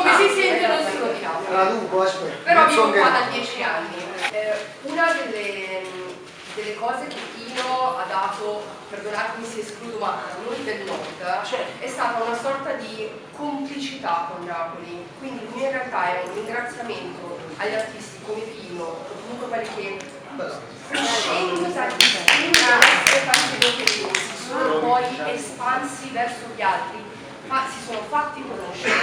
come si sente non si capiamo. Però vivo qua da 10 anni. Una delle cose che Pino ha dato, perdonatemi se escludo, ma noi del nord, è stata una sorta di complicità con Napoli. Quindi in realtà è un ringraziamento agli artisti come Pino, o comunque quelli che crescendo tantissimo si sono poi espansi verso gli altri, ma si sono fatti conoscere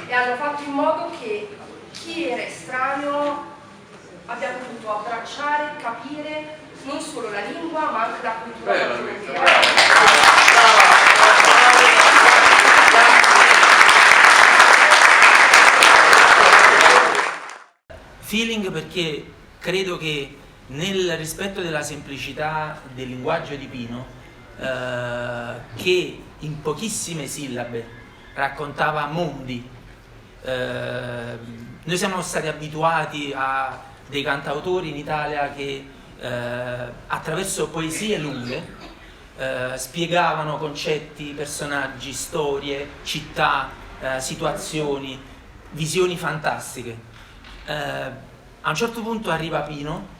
e hanno fatto in modo che chi era estraneo abbia potuto abbracciare, capire non solo la lingua ma anche la cultura europea. Feeling, perché credo che nel rispetto della semplicità del linguaggio di Pino, che in pochissime sillabe raccontava mondi, noi siamo stati abituati a dei cantautori in Italia che attraverso poesie lunghe spiegavano concetti, personaggi, storie, città, situazioni, visioni fantastiche. A un certo punto arriva Pino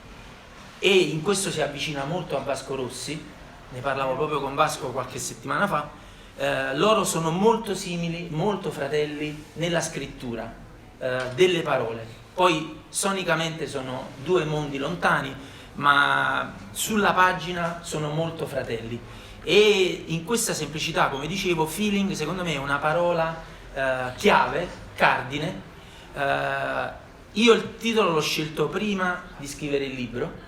e in questo si avvicina molto a Vasco Rossi, ne parlavo proprio con Vasco qualche settimana fa. Loro sono molto simili, molto fratelli nella scrittura delle parole. Poi sonicamente sono due mondi lontani, ma sulla pagina sono molto fratelli. E in questa semplicità, come dicevo, feeling secondo me è una parola chiave, cardine. Io il titolo l'ho scelto prima di scrivere il libro,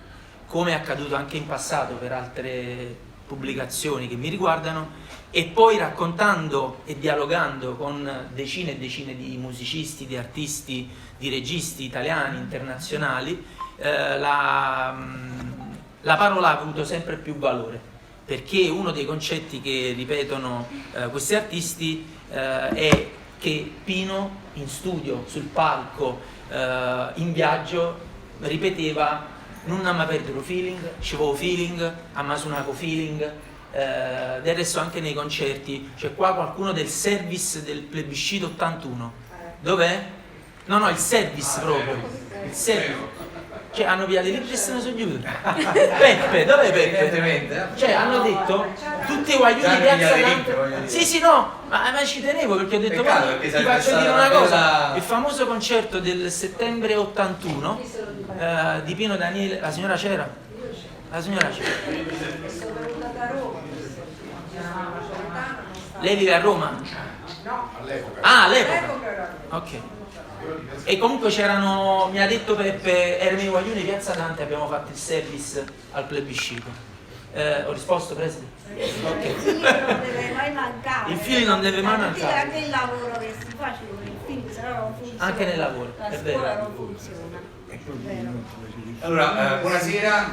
come è accaduto anche in passato per altre pubblicazioni che mi riguardano, e poi raccontando e dialogando con decine e decine di musicisti, di artisti, di registi italiani, internazionali, la parola ha avuto sempre più valore, perché uno dei concetti che ripetono questi artisti è che Pino in studio, sul palco, in viaggio ripeteva: non ama perdere feeling, ci vuole feeling, amma suonato feeling. Del resto anche nei concerti c'è qua qualcuno del service del plebiscito 81. Dov'è? No, il service proprio, il service. Cioè hanno pigliato i libri e se ne sono chiusi. Peppe, dov'è Peppe? Cioè hanno detto tutti i guaglioni di Piazza Dante. Sì, no, ma ci tenevo perché ho detto ti faccio dire una cosa. Il famoso concerto del settembre 81 di Pino Daniele, la signora c'era? La signora c'era. Lei vive a Roma? No, all'epoca. Ah, all'epoca. Ok. E comunque c'erano, mi ha detto Peppe, erano i guaglioni di Piazza Dante, abbiamo fatto il service al plebiscito. Ho risposto, Presidente? Ok. Il film non deve mai mancare. Il film non deve mai mancare. Anche il lavoro che si fa con il film, se no non funziona. Anche nel lavoro, la è scuola vero. non funziona. Allora, buonasera,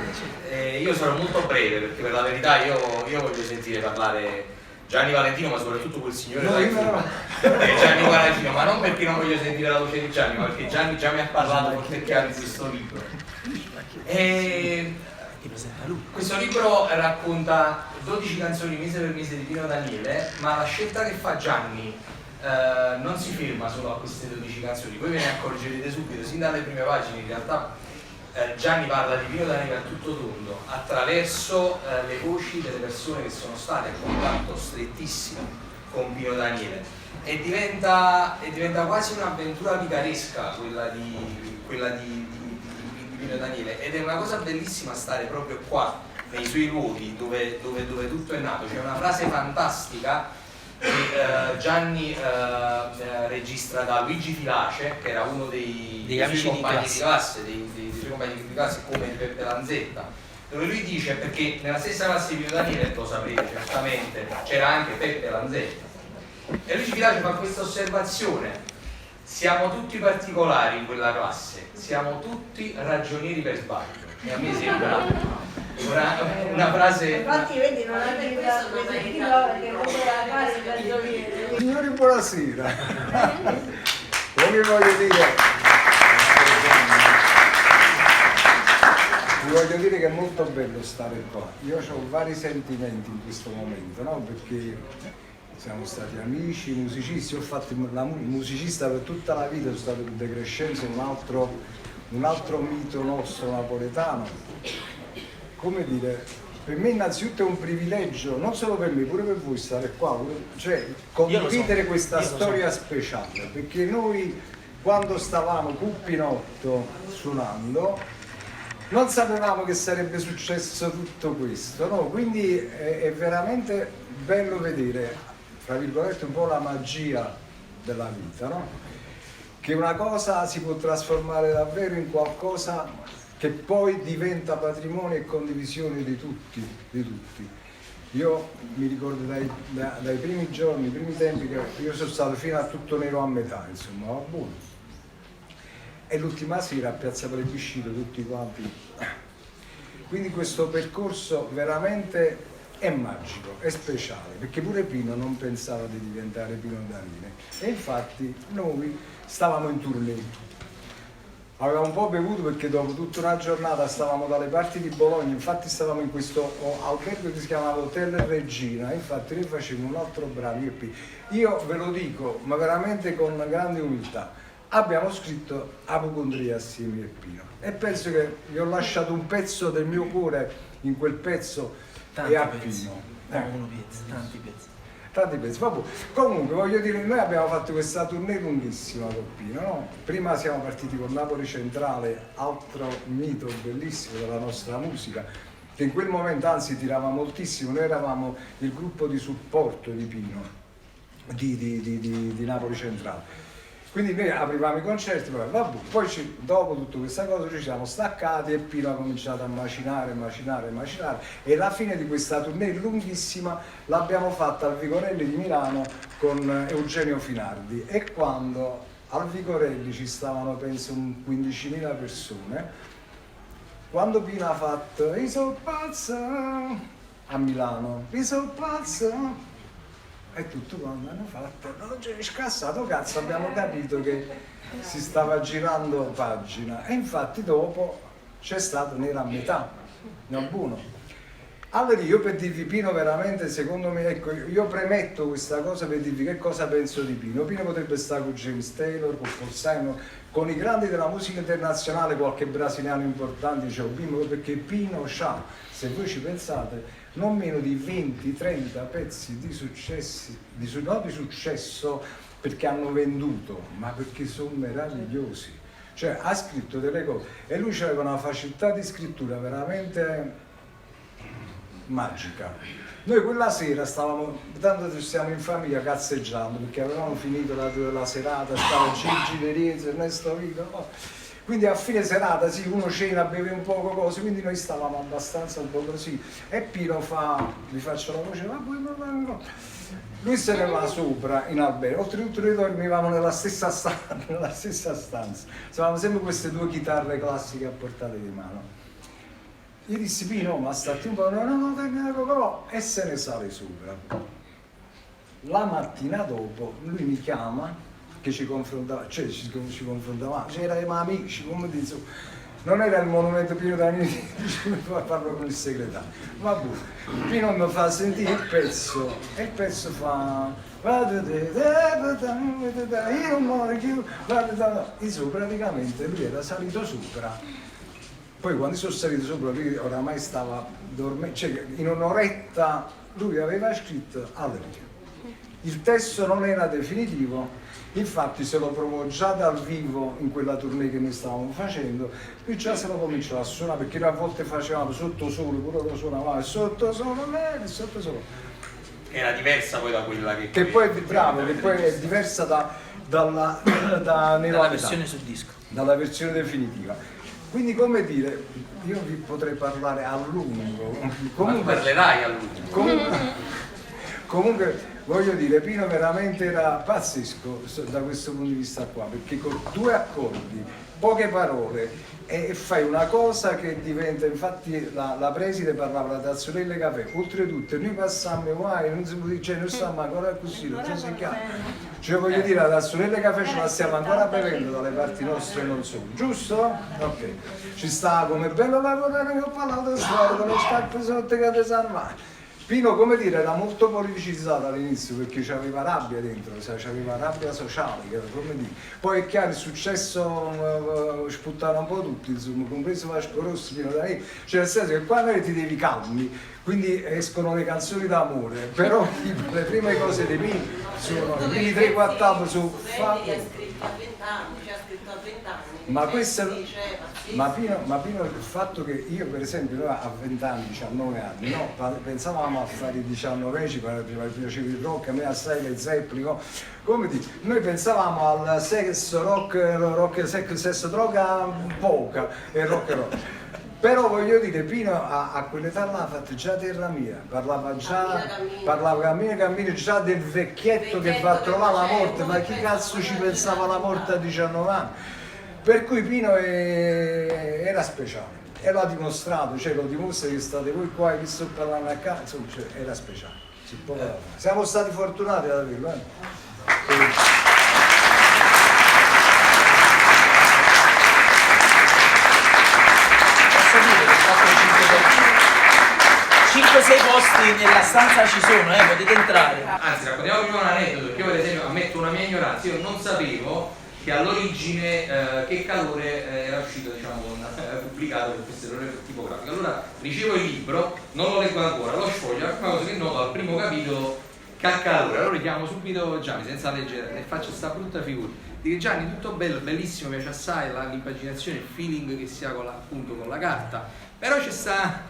io sarò molto breve perché per la verità io voglio sentire parlare Gianni Valentino, ma soprattutto quel signore Gianni Valentino, ma non perché non voglio sentire la voce di Gianni, ma perché Gianni già mi ha parlato forte e chiaro di questo libro. Questo libro racconta 12 canzoni mese per mese di Pino Daniele, ma la scelta che fa Gianni non si ferma solo a queste 12 canzoni, voi ve ne accorgerete subito, sin dalle prime pagine in realtà. Gianni parla di Pino Daniele a tutto tondo attraverso le voci delle persone che sono state a contatto strettissimo con Pino Daniele e diventa quasi un'avventura picaresca quella di Pino Daniele, ed è una cosa bellissima stare proprio qua nei suoi luoghi dove tutto è nato. C'è una frase fantastica che Gianni registra da Luigi Filace, che era uno dei suoi compagni di classe, compagni di classe come Peppe Lanzetta, dove lui dice, perché nella stessa classe di Pino Daniele, lo saprete certamente, c'era anche Peppe Lanzetta, e Luigi Filace fa questa osservazione: siamo tutti particolari in quella classe, siamo tutti ragionieri per sbaglio. E a me sembra una frase. Infatti vedi, non è questo perché non poteva fare il ragioniere. Signori, buonasera. Come voglio dire? Vi voglio dire che è molto bello stare qua. Io ho vari sentimenti in questo momento, no? Perché siamo stati amici, musicisti, ho fatto musicista per tutta la vita, sono stato in De Crescenzo, un altro mito nostro napoletano. Come dire, per me innanzitutto è un privilegio, non solo per me, pure per voi stare qua, cioè condividere questa storia speciale, perché noi quando stavamo Cuppinotto suonando non sapevamo che sarebbe successo tutto questo, no? Quindi è veramente bello vedere, tra virgolette, un po' la magia della vita, no? Che una cosa si può trasformare davvero in qualcosa che poi diventa patrimonio e condivisione di tutti, di tutti. Io mi ricordo dai primi giorni, i primi tempi, che io sono stato fino a Tutto Nero a metà, insomma, va buono. E l'ultima sera a Piazza Plebiscito tutti quanti. Quindi questo percorso veramente è magico, è speciale, perché pure Pino non pensava di diventare Pino Daniele. E infatti noi stavamo in tournée. Avevamo un po' bevuto perché dopo tutta una giornata stavamo dalle parti di Bologna, infatti stavamo in questo albergo che si chiamava Hotel Regina, infatti noi facevamo un altro brano. Io ve lo dico, ma veramente con grande umiltà, abbiamo scritto Apocondria assieme a Pino e penso che gli ho lasciato un pezzo del mio cuore in quel pezzo tanti e a pezzi. Pino. Tanti pezzi. Vabbè. Comunque voglio dire, noi abbiamo fatto questa tournée lunghissima con Pino, no? Prima siamo partiti con Napoli Centrale, altro mito bellissimo della nostra musica, che in quel momento anzi tirava moltissimo. Noi eravamo il gruppo di supporto di Pino, di Napoli Centrale. Quindi noi aprivamo i concerti, poi dopo tutta questa cosa ci siamo staccati e Pino ha cominciato a macinare e la fine di questa tournée lunghissima l'abbiamo fatta al Vigorelli di Milano con Eugenio Finardi, e quando al Vigorelli ci stavano penso 15.000 persone, quando Pino ha fatto "I so pazzo" a Milano, "I so pazzo", e tutto quando hanno fatto non c'è scassato cazzo, abbiamo capito che si stava girando pagina, e infatti dopo c'è stato Nera a metà, non buono. Allora io, per dirvi Pino veramente, secondo me, ecco, io premetto questa cosa per dirvi che cosa penso di Pino. Pino potrebbe stare con James Taylor, con Paul Simon, con i grandi della musica internazionale, qualche brasiliano importante, cioè Pino, perché Pino c'ha, se voi ci pensate, non meno di 20-30 pezzi di successi, non di successo perché hanno venduto, ma perché sono meravigliosi. Cioè ha scritto delle cose e lui aveva una facilità di scrittura veramente magica. Noi quella sera stavamo, tanto stiamo in famiglia cazzeggiando perché avevamo finito la serata, stava Gigi Veriezzo, Ernesto Vito, no? Quindi a fine serata sì, uno cena, beve un poco cose, quindi noi stavamo abbastanza un po' così, e Pino gli faccio la voce, ma lui se ne va sopra in albergo, oltretutto noi dormivamo nella stessa stanza, stavamo sempre queste due chitarre classiche a portata di mano. Gli dissi Pino, ma stati un po', no, e se ne sale sopra. La mattina dopo lui mi chiama, che ci confrontava, cioè ci confrontavamo, eravamo amici, come dico, non era il monumento Pino Daniele, parlo con il segretario. Vabbè, Pino mi fa sentire il pezzo, e il pezzo fa io muore più, praticamente lui era salito sopra. Poi quando sono salito sopra lui oramai stava dormendo, cioè in un'oretta lui aveva scritto Alleluia. Il testo non era definitivo, infatti se lo provò già dal vivo in quella tournée che noi stavamo facendo, lui già se lo cominciò a suonare, perché noi a volte facevamo sotto sole, pure lo suonavamo sotto sole. Era diversa poi da quella che poi che poi è diversa dalla versione su disco, dalla versione definitiva. Quindi, come dire, io vi potrei parlare a lungo. Comunque parlerai a lungo. Comunque voglio dire, Pino veramente era pazzesco da questo punto di vista qua, perché con 2 accordi, poche parole, e fai una cosa che diventa, infatti la preside parlava da Tazzolelle Caffè, oltretutto noi passammo guai, non si può dire, cioè noi stiamo ancora così, non ci si chiama. Cioè voglio dire, la Tazzolelle Caffè ce la stiamo ancora bevendo dalle parti nostre, non solo, giusto? Ok. Ci sta come bello lavorare che ho parlato storia, con le scarpe sotto che ti salvano. Pino, come dire, era molto politicizzato all'inizio perché c'aveva rabbia dentro, c'aveva rabbia sociale, come dire. Poi è chiaro, il successo sputtano un po' tutti, insomma, compreso Vasco Rossi, Pino Daniele, cioè nel senso che quando ti devi calmi, quindi escono le canzoni d'amore, però le prime cose dei Pino sono i primi 3-4 album su Lei ha scritto a 20 anni, ci ha scritto a 20 anni. Ma questo, Dice, ma Pino, il fatto che io per esempio noi a 20 anni, 19 anni, no, pensavamo a fare i 19 anni, prima piaceva il rock, a me assai le Zeppelin, no? Come dire, noi pensavamo al sesso, sesso, droga, poca e rock and roll. Però voglio dire, Pino a quell'età là ha fatto già Terra Mia, parlava cammina già del vecchietto che va a trovare la morte, ma chi cazzo ci pensava alla morte a 19 anni? Per cui Pino era speciale e l'ha dimostrato, cioè lo dimostra che state voi qua e vi sto parlando a casa, insomma, cioè, era speciale. Siamo stati fortunati ad averlo. Posso dire che 5-6 posti nella stanza ci sono, potete entrare. Anzi, raccontiamo prima un aneddoto, perché io per esempio ammetto una mia ignoranza, io non sapevo che all'origine Che calore era uscito, diciamo, pubblicato per questo errore tipografico. Allora ricevo il libro, non lo leggo ancora, lo sfoglio, la prima cosa che noto al primo capitolo, Che calore. Allora chiamo subito Gianni senza leggere e faccio sta brutta figura. Dico Gianni, tutto bello, bellissimo, mi piace assai l'impaginazione, il feeling che si ha appunto con la carta, però c'è sta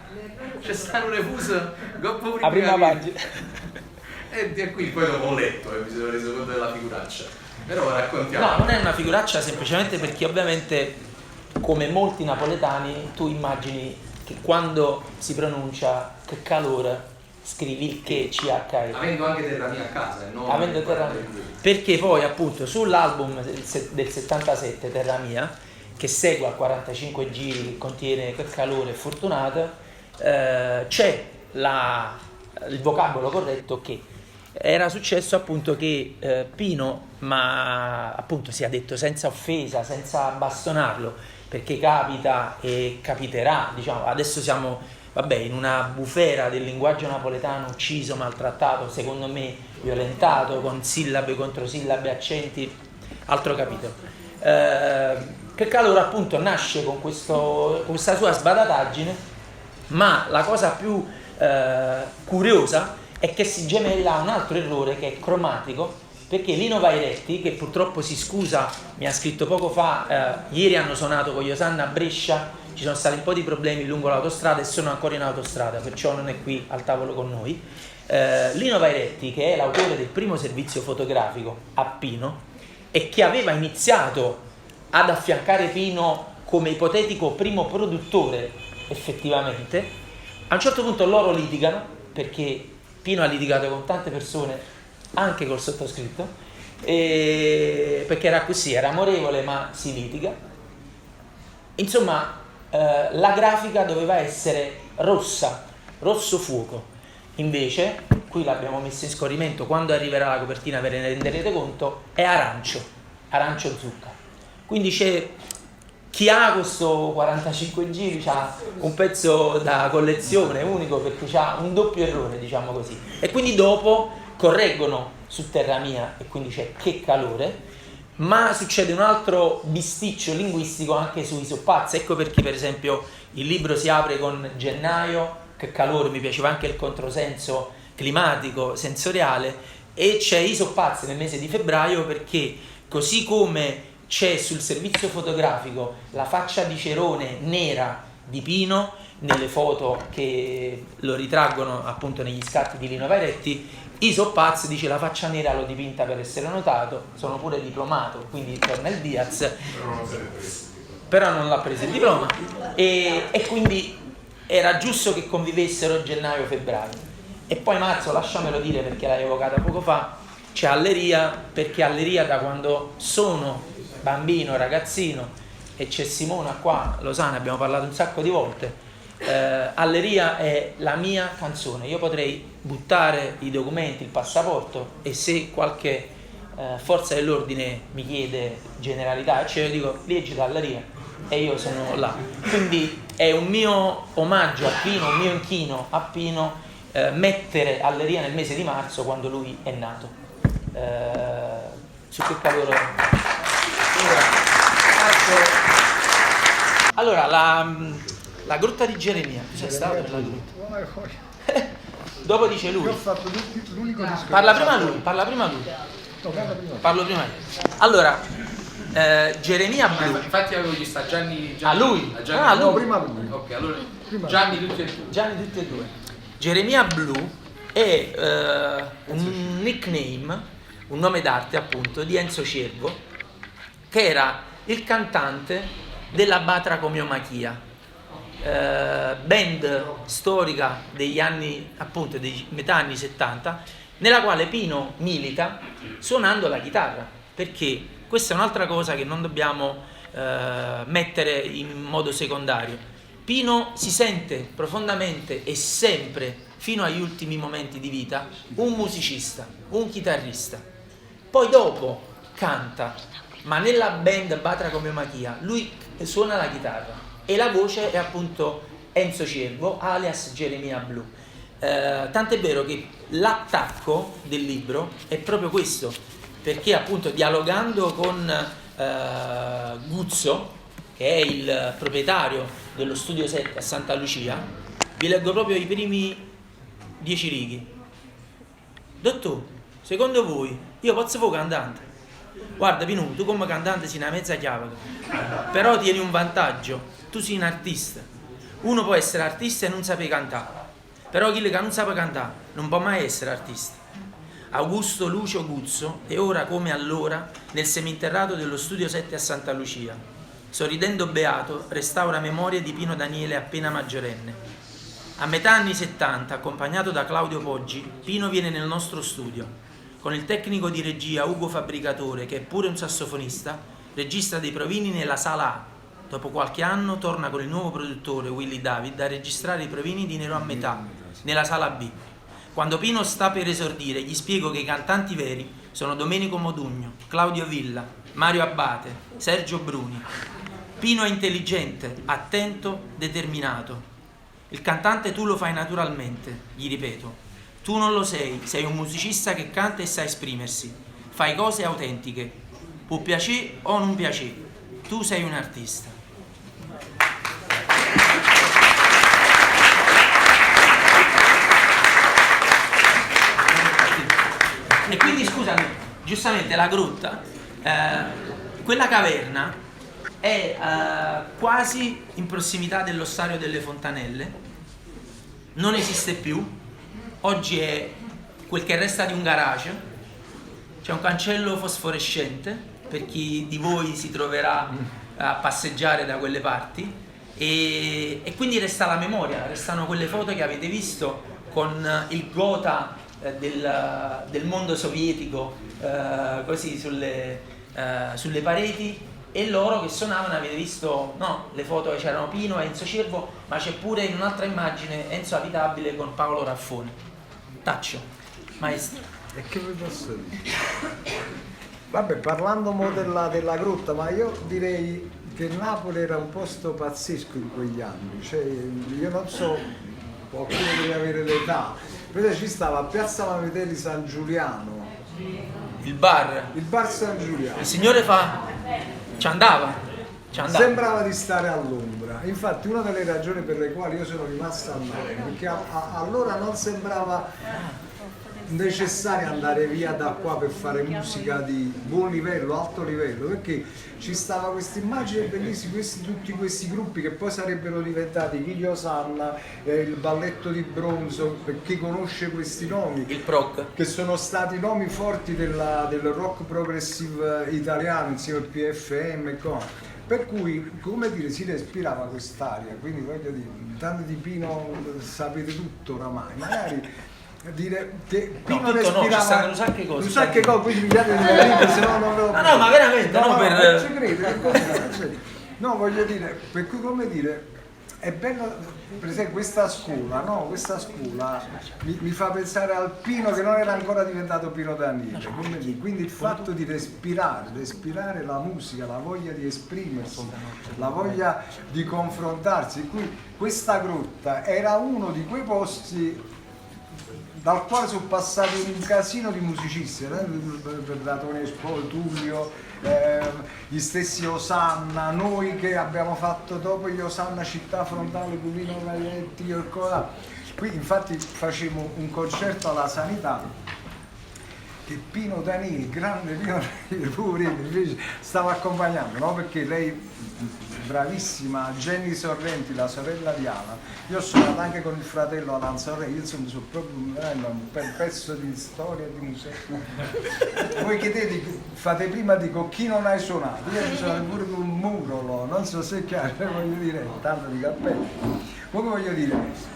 un refuso goppo La prima pagina. e qui poi dopo ho letto e mi sono reso conto della figuraccia. Però raccontiamo. No, non è una figuraccia, semplicemente perché ovviamente, come molti napoletani, tu immagini che quando si pronuncia Che calore scrivi il che CHE. Avendo anche Terra Mia a casa, no? Avendo Terra Mia. Perché poi appunto sull'album del 77 Terra Mia, che segue a 45 giri, che contiene Che calore e Fortunata, c'è il vocabolo corretto che era successo appunto che Pino, ma appunto sia detto senza offesa, senza bastonarlo, perché capita e capiterà, diciamo, adesso siamo in una bufera del linguaggio napoletano, ucciso, maltrattato, secondo me violentato, con sillabe, controsillabe, accenti, altro capitolo. Che calore appunto nasce con questa sua sbadataggine, ma la cosa più curiosa è che si gemella a un altro errore che è cromatico, perché Lino Vairetti, che purtroppo si scusa, mi ha scritto poco fa, ieri hanno suonato con Iosanna a Brescia, ci sono stati un po' di problemi lungo l'autostrada e sono ancora in autostrada, perciò non è qui al tavolo con noi. Lino Vairetti, che è l'autore del primo servizio fotografico a Pino e che aveva iniziato ad affiancare Pino come ipotetico primo produttore effettivamente, a un certo punto loro litigano, perché Pino ha litigato con tante persone, anche col sottoscritto, perché era così, era amorevole ma si litiga. Insomma, la grafica doveva essere rosso fuoco, invece qui l'abbiamo messo in scorrimento, quando arriverà la copertina ve ne renderete conto, è arancio zucca. Quindi c'è chi ha questo 45 giri, c'ha un pezzo da collezione unico, perché c'ha un doppio errore, diciamo così, e quindi dopo correggono su Terra Mia e quindi c'è Che calore, ma succede un altro bisticcio linguistico anche sui soppazzi. Ecco perché per esempio il libro si apre con gennaio, Che calore, mi piaceva anche il controsenso climatico, sensoriale, e c'è i soppazzi nel mese di febbraio, perché così come c'è sul servizio fotografico la faccia di cerone nera di Pino nelle foto che lo ritraggono appunto negli scatti di Lino Vairetti, i soppazzi dice la faccia nera l'ho dipinta per essere notato, sono pure diplomato, quindi torna il Diaz, però non l'ha preso il diploma, e quindi era giusto che convivessero gennaio-febbraio. E poi marzo, lasciamelo dire perché l'hai evocata poco fa, c'è Alleria, perché Alleria da quando sono bambino, ragazzino, e c'è Simona qua, lo sa, ne abbiamo parlato un sacco di volte, Alleria è la mia canzone. Io potrei buttare i documenti, il passaporto, e se qualche forza dell'ordine mi chiede generalità, cioè io dico leggi da Alleria e io sono là. Quindi è un mio omaggio a Pino, un mio inchino a Pino, mettere Alleria nel mese di marzo quando lui è nato. Su che cavolo... Allora, la grotta di Geremia, cos'è stato nella grotta? Dopo dice lui. Io ho fatto l'unico discorso. Parla prima lui. Parlo prima io. Allora, Geremia Blu. Infatti avevo gli sta Gianni. A lui? Gianni. No, prima lui. Ok, allora Prima. Gianni tutti e due. Gianni tutti e due. Geremia Blu è un nickname, un nome d'arte appunto, di Enzo Cervo, che era il cantante della Batracomiomakia, band storica degli anni, appunto, dei metà anni 70, nella quale Pino milita suonando la chitarra, perché questa è un'altra cosa che non dobbiamo mettere in modo secondario. Pino si sente profondamente e sempre, fino agli ultimi momenti di vita, un musicista, un chitarrista. Poi dopo canta, ma nella band Batracomiomakia lui suona la chitarra e la voce è appunto Enzo Cervo, alias Geremia Blu. Tant'è vero che l'attacco del libro è proprio questo, perché appunto dialogando con Guzzo, che è il proprietario dello Studio 7 a Santa Lucia, vi leggo proprio i primi 10 righi. Dottore, secondo voi io posso fare cantante? Guarda Pino, tu come cantante sei una mezza chiave, però tieni un vantaggio, tu sei un artista. Uno può essere artista e non sapere cantare, però chi che non sa cantare non può mai essere artista. Augusto Lucio Guzzo è ora come allora nel seminterrato dello Studio 7 a Santa Lucia. Sorridendo beato, restaura memorie di Pino Daniele appena maggiorenne. A metà anni 70, accompagnato da Claudio Poggi, Pino viene nel nostro studio. Con il tecnico di regia Ugo Fabbricatore, che è pure un sassofonista, registra dei provini nella sala A. Dopo qualche anno torna con il nuovo produttore Willy David a registrare i provini di Nero a metà, nella sala B. Quando Pino sta per esordire, gli spiego che i cantanti veri sono Domenico Modugno, Claudio Villa, Mario Abbate, Sergio Bruni. Pino è intelligente, attento, determinato. Il cantante tu lo fai naturalmente, gli ripeto. Tu non lo sei un musicista che canta e sa esprimersi. Fai cose autentiche. Può piacere o non piacere. Tu sei un artista. E quindi scusami, giustamente la grotta, quella caverna è quasi in prossimità dell'ossario delle Fontanelle, non esiste più, oggi è quel che resta di un garage, c'è un cancello fosforescente per chi di voi si troverà a passeggiare da quelle parti e quindi resta la memoria, restano quelle foto che avete visto con il gotha del mondo sovietico così sulle pareti. E loro che suonavano, avete visto, no, le foto che c'erano Pino e Enzo Cervo, ma c'è pure in un'altra immagine Enzo Abitabile con Paolo Raffone. Taccio, maestro. E che vi posso dire? Vabbè, parlando mo della grotta, ma io direi che Napoli era un posto pazzesco in quegli anni. Cioè, io non so, qualcuno deve avere l'età, però ci stava a Piazza Maveteri San Giuliano. Il bar San Giuliano. Il signore ci andava. Sembrava di stare a Londra. Infatti una delle ragioni per le quali io sono rimasto a Napoli, perché allora non sembrava necessario andare via da qua per fare musica di buon livello, alto livello, perché ci stava questa immagine bellissima, tutti questi gruppi che poi sarebbero diventati Vigli Osanna, il Balletto di Bronzo, per chi conosce questi nomi, il PROC, che sono stati nomi forti del rock progressive italiano insieme al PFM e cose. Per cui, come dire, si respirava quest'aria, quindi voglio dire, tanto di Pino sapete tutto oramai, magari dire che Pino respirava, no, ci stanno un sacco di cose, quindi pigliate di libri, se no non lo... No, ma veramente, no, per... ci credo, no, voglio dire, per cui, come dire, è bello, per esempio questa scuola, no? Questa scuola mi fa pensare al Pino che non era ancora diventato Pino Daniele, quindi il fatto di respirare la musica, la voglia di esprimersi, la voglia di confrontarsi, questa grotta era uno di quei posti dal quale sono passati un casino di musicisti, Datone Espo, Tullio, gli stessi Osanna, noi che abbiamo fatto dopo gli Osanna Città Frontale, Pulino Maietti, qui infatti facevamo un concerto alla Sanità che Pino Danini, grande Pino Danini, poverino, invece stava accompagnando, no? Perché lei, bravissima, Jenny Sorrenti, la sorella di Alan, io sono andato anche con il fratello Alan Sorrenti, io insomma sono proprio un pezzo di storia, di musica. Voi chiedete, fate prima, dico, chi non hai suonato? Io mi sono pure con un muro, non so se è chiaro, voglio dire, tanto di cappello. Come voglio dire,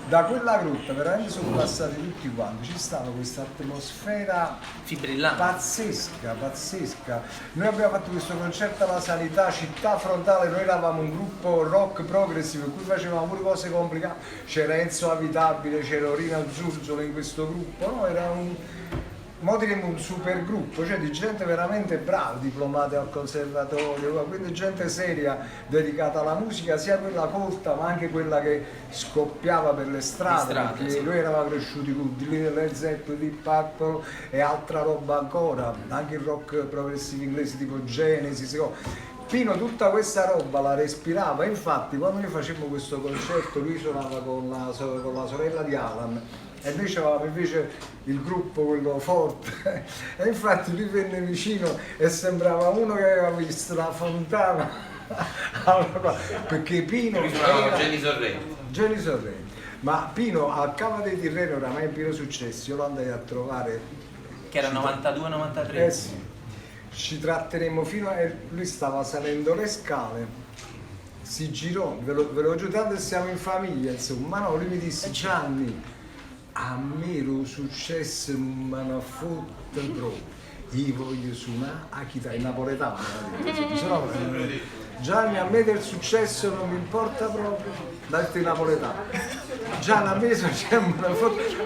da quella grotta veramente sono passati tutti quanti, ci stava questa atmosfera fibrillante, pazzesca. Noi abbiamo fatto questo concerto alla Sanità, Città Frontale, noi eravamo un gruppo rock progressive, in cui facevamo pure cose complicate, c'era Enzo Avitabile, c'era Orina Zurzolo in questo gruppo, no? Era un super gruppo, cioè di gente veramente brava, diplomati al conservatorio, quindi gente seria dedicata alla musica, sia quella colta ma anche quella che scoppiava per le strade, perché sì. Noi eravamo cresciuti con Led Zeppelin, Deep Purple e altra roba ancora, anche il rock progressivo inglese tipo Genesis. Pino tutta questa roba la respirava, infatti quando noi facemmo questo concerto lui suonava con la sorella di Alan e noi avevamo invece il gruppo quello forte e infatti lui venne vicino e sembrava uno che aveva visto la fontana perché Pino era Jenny Sorrenti, ma Pino al Cava dei Tirreni oramai in pieno successo, io lo andai a trovare che era 92-93. Eh sì, ci tratteremo fino a... lui stava salendo le scale, si girò, ve lo giuro, tanto siamo in famiglia insomma, ma no, lui mi disse Gianni, a me lo successo non me ne fotte proprio, io voglio suonare a chitarra, in napoletano, Gianni a me del successo non mi importa proprio, date napoletano, Gianni a me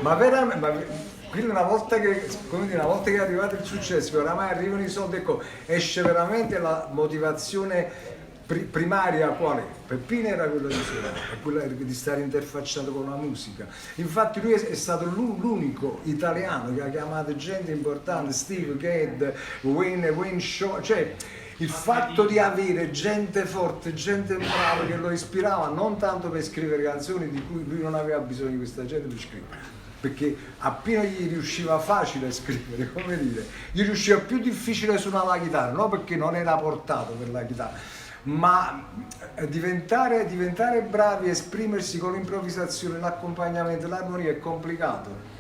ma veramente, quindi una volta che è arrivato il successo, oramai arrivano i soldi, ecco, esce veramente la motivazione primaria qual è? Per Pino era quello di suonare, quella di stare interfacciato con la musica. Infatti lui è stato l'unico italiano che ha chiamato gente importante, Steve Gadd, Wayne Shaw, cioè il fatto di avere gente forte, gente brava che lo ispirava non tanto per scrivere canzoni di cui lui non aveva bisogno di questa gente per scrivere, perché appena gli riusciva facile a scrivere, come dire, gli riusciva più difficile suonare la chitarra, non perché non era portato per la chitarra, ma diventare bravi, esprimersi con l'improvvisazione, l'accompagnamento, l'armonia è complicato.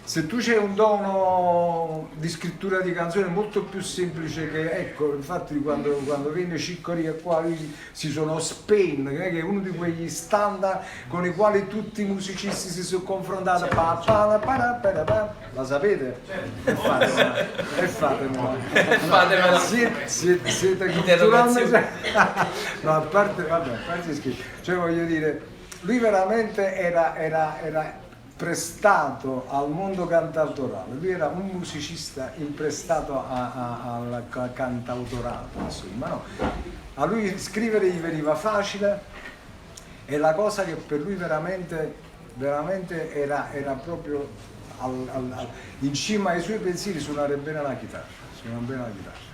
Se tu c'hai un dono di scrittura di canzoni è molto più semplice che, ecco, infatti quando venne Ciccoria qua si sono Spain, che è uno di quegli standard con i quali tutti i musicisti si sono confrontati. La sapete? Fatemela. Siete culturalmente... No, a parte scherzo, cioè voglio dire, lui veramente era prestato al mondo cantautorale, lui era un musicista imprestato al cantautorato, insomma, no? A lui scrivere gli veniva facile e la cosa che per lui veramente era proprio in cima ai suoi pensieri suonare bene la chitarra.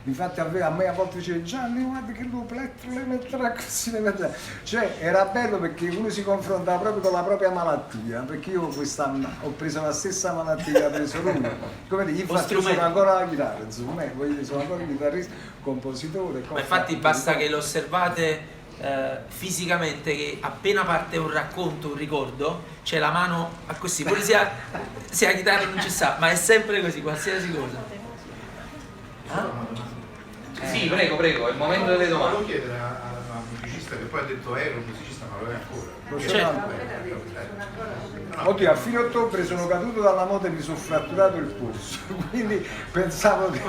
Infatti a me a volte diceva Gianni guarda che lo plettro le metterà così, cioè era bello perché uno si confrontava proprio con la propria malattia, perché io quest'anno ho preso la stessa malattia che ha preso lui, come dire, infatti io sono ancora la chitarra, insomma, sono ancora un chitarrista, compositore. Ma infatti basta che lo osservate fisicamente, che appena parte un racconto, un ricordo, c'è la mano a così, pure sia la chitarra non ci sta, ma è sempre così, qualsiasi cosa. Sì, prego, è il momento delle domande. Volevo chiedere al musicista che poi ha detto ero un musicista, ma lo è ancora. Oddio, a fine ottobre sono caduto dalla moto e mi sono fratturato il polso, quindi pensavo che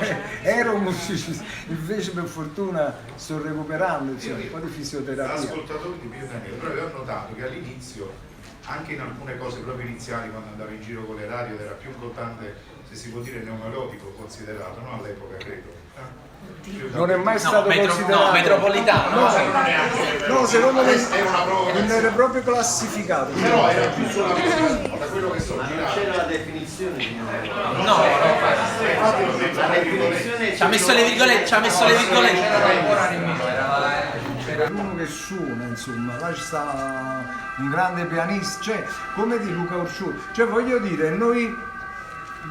ero un musicista, invece per fortuna sto recuperando, insomma, un po' di fisioterapia. Ascoltatore di Pino Danilo, però io ho notato che all'inizio, anche in alcune cose proprio iniziali, quando andavo in giro con le radio, era più un cantante, se si può dire, neomelodico considerato, no? All'epoca credo. Non è mai stato considerato metropolitano, no, secondo me non era proprio classificato, però era più sulla musica, da quello che sto Ma non girando. c'era la definizione di No, la definizione ci ha messo le virgolette, ci ha messo le virgolette. C'era uno che suona, insomma, là ci sta un grande pianista, cioè come di Luca Urciuolo, cioè voglio dire, noi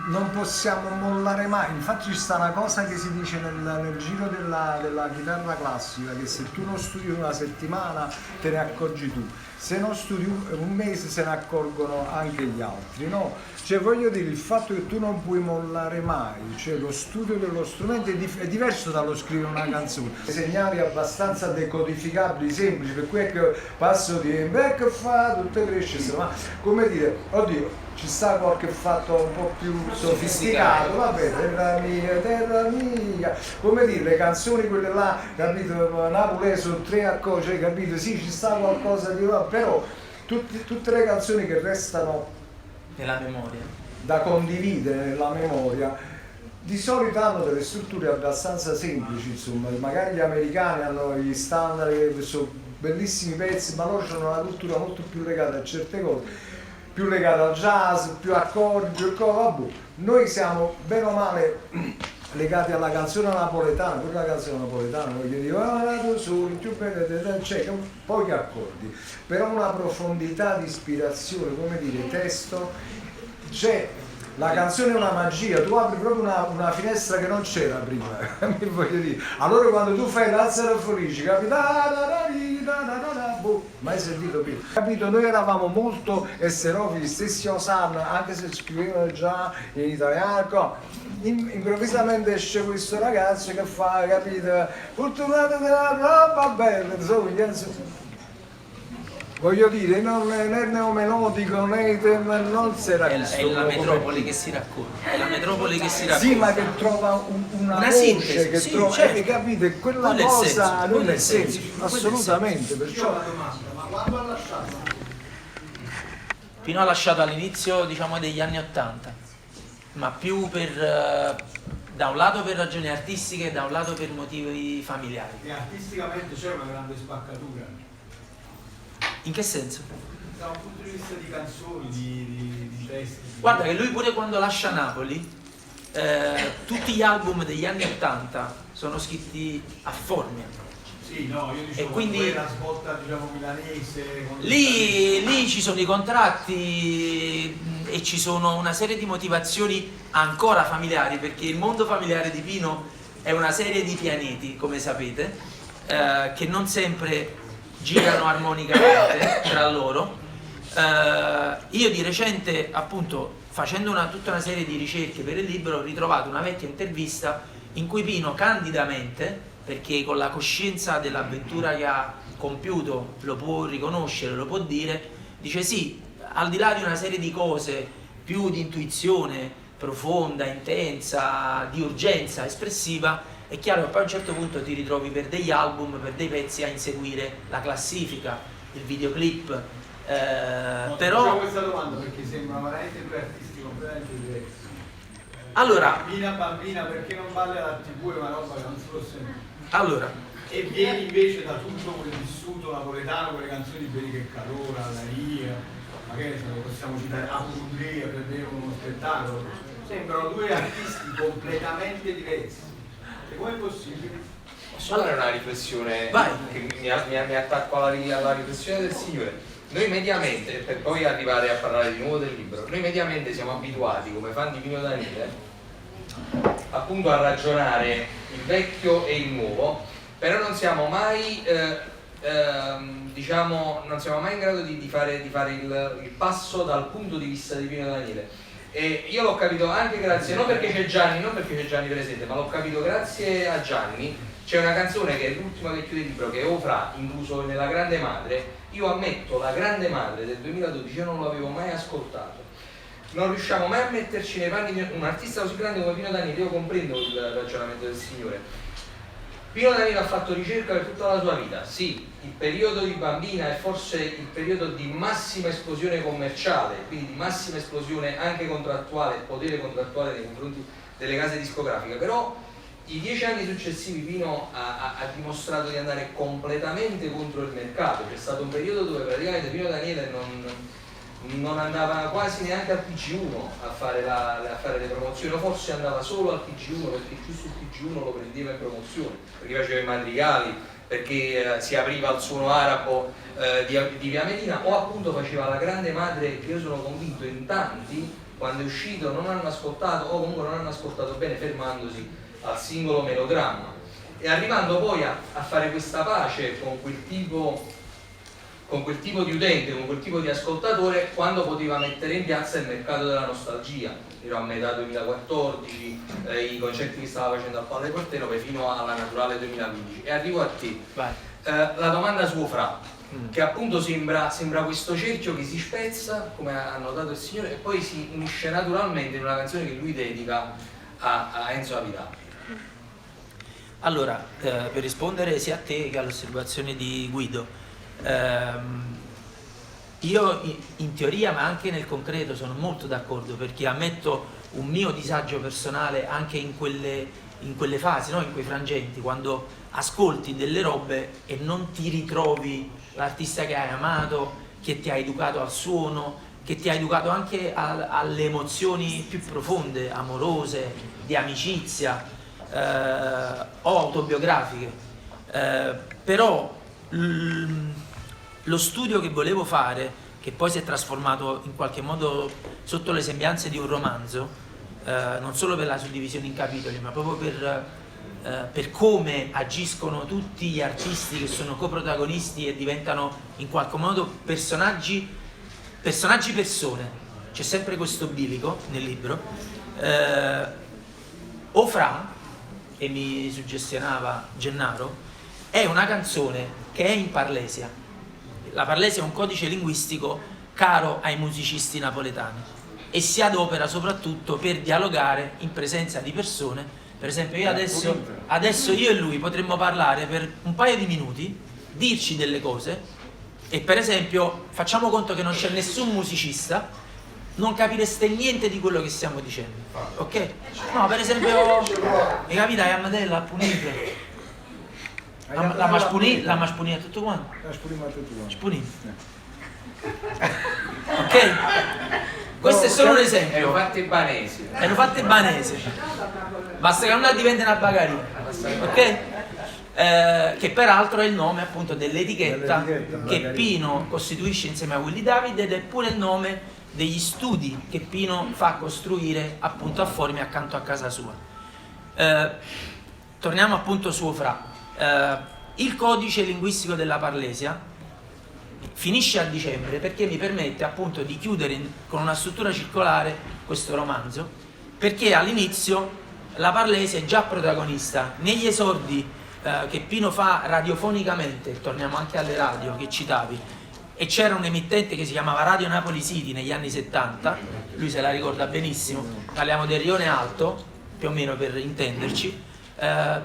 non possiamo mollare mai, infatti ci sta una cosa che si dice nel giro della chitarra classica, che se tu non studi una settimana te ne accorgi tu, se non studi un mese se ne accorgono anche gli altri, no? Cioè voglio dire, il fatto che tu non puoi mollare mai, cioè lo studio dello strumento è diverso dallo scrivere una canzone. Segnali abbastanza decodificabili, semplici, per cui è che passo di beh che fa, tutto cresce, ma come dire, oddio, ci sta qualche fatto un po' più sofisticato, vabbè, terra mia, come dire, le canzoni quelle là, capito, Napoli sono 3 accordi, cioè, capito, sì, ci sta qualcosa di là, però tutte le canzoni che restano Nella memoria. da condividere nella memoria di solito hanno delle strutture abbastanza semplici, insomma, magari gli americani hanno gli standard che sono bellissimi pezzi, ma loro hanno una cultura molto più legata a certe cose, più legata al jazz, più accordi, più cose, vabbè. Noi siamo bene o male legati alla canzone napoletana, pure la canzone napoletana, voglio dire, tu soli, più bene, c'è pochi accordi, però una profondità di ispirazione, come dire, testo, c'è. La canzone è una magia, tu apri proprio una finestra che non c'era prima, mi voglio dire. Allora quando tu fai l'alzare felice, capito? Mai sentito più. Capito? Noi eravamo molto esterofili, stessi Osanna, anche se scrivevano già in italiano. Improvvisamente esce questo ragazzo che fa, capito? Fortunato della roba bella, insomma, voglio dire, non è neomelodico, non si era visto. È la metropoli che si racconta, è la metropoli che si racconta. Sì, ma che trova una voce, sintesi, che sì, trova, certo. capite, quella Quello è il cosa senso, non è il senso, assolutamente, Io ho perciò una domanda, ma quando ha lasciato? Fino a lasciato all'inizio, diciamo, degli anni '80, ma più per da un lato per ragioni artistiche e da un lato per motivi familiari. E artisticamente c'è una grande spaccatura. In che senso? Da un punto di vista di canzoni, di testi. Guarda che lui pure quando lascia Napoli, tutti gli album degli anni '80 sono scritti a Formia. Sì, no, io dicevo, E quindi la svolta, diciamo, milanese. Lì ci sono i contratti e ci sono una serie di motivazioni ancora familiari, perché il mondo familiare di Pino è una serie di pianeti, come sapete, che non sempre girano armonicamente tra loro. Io di recente, appunto, facendo tutta una serie di ricerche per il libro, ho ritrovato una vecchia intervista in cui Pino candidamente, perché con la coscienza dell'avventura che ha compiuto lo può riconoscere, lo può dire, dice sì, al di là di una serie di cose più di intuizione profonda, intensa, di urgenza espressiva, è chiaro che poi a un certo punto ti ritrovi per degli album, per dei pezzi a inseguire la classifica, il videoclip, però... Facciamo questa domanda perché sembrano veramente due artisti completamente diversi. Allora, Bambina, perché non balli alla TV è una roba che non si può sentire. allora, E vieni invece da tutto quel vissuto napoletano, quelle canzoni di Belli che Calora, La Ria, magari se lo possiamo citare a Puglia per vedere uno spettacolo. Sembrano due artisti completamente diversi. E com'è possibile? Posso fare una riflessione? Vai. Che mi attacco alla riflessione del Signore. Noi mediamente, per poi arrivare a parlare di nuovo del libro, noi mediamente siamo abituati come fan di Pino Daniele appunto a ragionare il vecchio e il nuovo, però non siamo mai diciamo, non siamo mai in grado di fare il passo dal punto di vista di Pino Daniele. E io l'ho capito anche grazie, non perché c'è Gianni presente, ma l'ho capito grazie a Gianni. C'è una canzone che è l'ultima che chiude il libro, che è Ofra, incluso nella Grande Madre. Io ammetto, la Grande Madre del 2012 io non l'avevo mai ascoltato. Non riusciamo mai a metterci nei panni di un artista così grande come Pino Daniele. Io comprendo il ragionamento del Signore. Pino Daniele ha fatto ricerca per tutta la sua vita. Sì, il periodo di Bambina è forse il periodo di massima esplosione commerciale, quindi di massima esplosione anche contrattuale, potere contrattuale nei confronti delle case discografiche, però i 10 anni successivi Pino ha dimostrato di andare completamente contro il mercato. C'è stato un periodo dove praticamente Pino Daniele non andava quasi neanche al TG1 a fare le promozioni, o forse andava solo al TG1 perché giusto il TG1 lo prendeva in promozione, perché faceva i madrigali, perché si apriva al suono arabo di Via Medina, o appunto faceva La Grande Madre, che io sono convinto in tanti quando è uscito non hanno ascoltato, o comunque non hanno ascoltato bene, fermandosi al singolo melodramma e arrivando poi a fare questa pace con quel tipo di utente, con quel tipo di ascoltatore, quando poteva mettere in piazza il mercato della nostalgia. Ero a metà 2014, i concerti che stava facendo al Palle Portenope fino alla Naturale 2015. E arrivo a te. La domanda suo Fra, che appunto sembra questo cerchio che si spezza, come ha notato il signore, e poi si unisce naturalmente in una canzone che lui dedica a Enzo Avirà. Allora, per rispondere sia a te che all'osservazione di Guido, io in teoria ma anche nel concreto sono molto d'accordo, perché ammetto un mio disagio personale anche in quelle fasi, no? In quei frangenti, quando ascolti delle robe e non ti ritrovi l'artista che hai amato, che ti ha educato al suono, che ti ha educato anche alle emozioni più profonde, amorose, di amicizia o autobiografiche. Però lo studio che volevo fare, che poi si è trasformato in qualche modo sotto le sembianze di un romanzo, non solo per la suddivisione in capitoli, ma proprio per come agiscono tutti gli artisti che sono coprotagonisti e diventano in qualche modo personaggi persone. C'è sempre questo bilico nel libro. O Fra, e mi suggestionava Gennaro, è una canzone che è in parlesia. La parlesia è un codice linguistico caro ai musicisti napoletani e si adopera soprattutto per dialogare in presenza di persone. Per esempio io adesso io e lui potremmo parlare per un paio di minuti, dirci delle cose e per esempio facciamo conto che non c'è nessun musicista, non capireste niente di quello che stiamo dicendo, ok? No, per esempio mi capita che Amadella ha punito, la mas punita tutto quanto? Spunito. Ok? Questo è solo un esempio. Erano fatte banesi. Basta che non diventi una bagaria, ok? Che peraltro è il nome appunto dell'etichetta che Pino costituisce insieme a Willy David ed è pure il nome degli studi che Pino fa costruire appunto a Formia accanto a casa sua. Torniamo appunto su Fra. Il codice linguistico della parlesia finisce a dicembre perché mi permette appunto di chiudere con una struttura circolare questo romanzo, perché all'inizio la parlesia è già protagonista negli esordi che Pino fa radiofonicamente. Torniamo anche alle radio che citavi, e c'era un emittente che si chiamava Radio Napoli City negli anni 70, lui se la ricorda benissimo, parliamo del Rione Alto più o meno per intenderci.